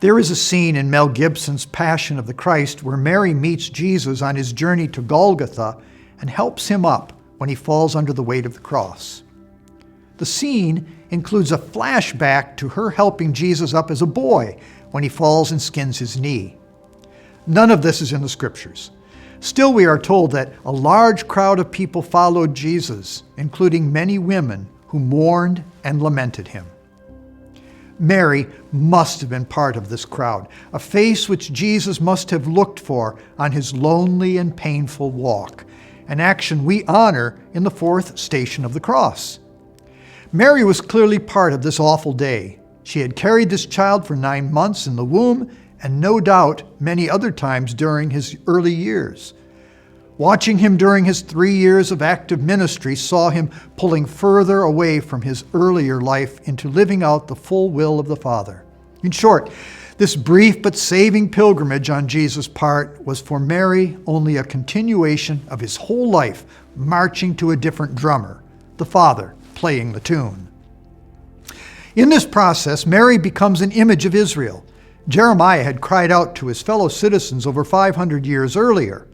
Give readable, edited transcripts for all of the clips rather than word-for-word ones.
There is a scene in Mel Gibson's Passion of the Christ where Mary meets Jesus on his journey to Golgotha and helps him up when he falls under the weight of the cross. The scene includes a flashback to her helping Jesus up as a boy when he falls and skins his knee. None of this is in the scriptures. Still, we are told that a large crowd of people followed Jesus, including many women who mourned and lamented him. Mary must have been part of this crowd, a face which Jesus must have looked for on his lonely and painful walk, an action we honor in the fourth station of the cross. Mary was clearly part of this awful day. She had carried this child for 9 months in the womb, and no doubt many other times during his early years. Watching him during his 3 years of active ministry saw him pulling further away from his earlier life into living out the full will of the Father. In short, this brief but saving pilgrimage on Jesus' part was for Mary only a continuation of his whole life marching to a different drummer, the Father playing the tune. In this process, Mary becomes an image of Israel. Jeremiah had cried out to his fellow citizens over 500 years earlier,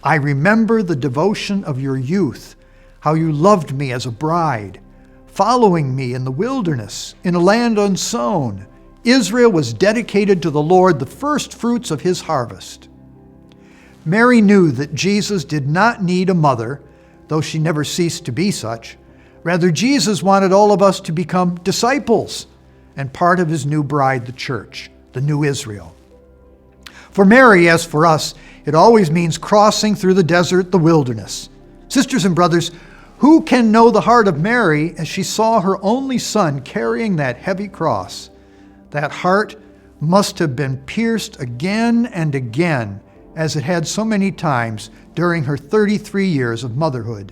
"I remember the devotion of your youth, how you loved me as a bride, following me in the wilderness, in a land unsown. Israel was dedicated to the Lord, the first fruits of his harvest." Mary knew that Jesus did not need a mother, though she never ceased to be such. Rather, Jesus wanted all of us to become disciples and part of his new bride, the church, the new Israel. For Mary, as for us, it always means crossing through the desert, the wilderness. Sisters and brothers, who can know the heart of Mary as she saw her only son carrying that heavy cross? That heart must have been pierced again and again, as it had so many times during her 33 years of motherhood.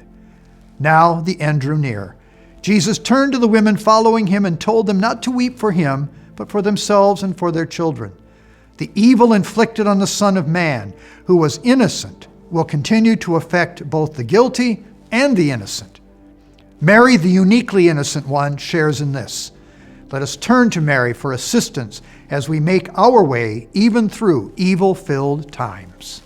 Now the end drew near. Jesus turned to the women following him and told them not to weep for him, but for themselves and for their children. The evil inflicted on the Son of Man, who was innocent, will continue to affect both the guilty and the innocent. Mary, the uniquely innocent one, shares in this. Let us turn to Mary for assistance as we make our way even through evil-filled times.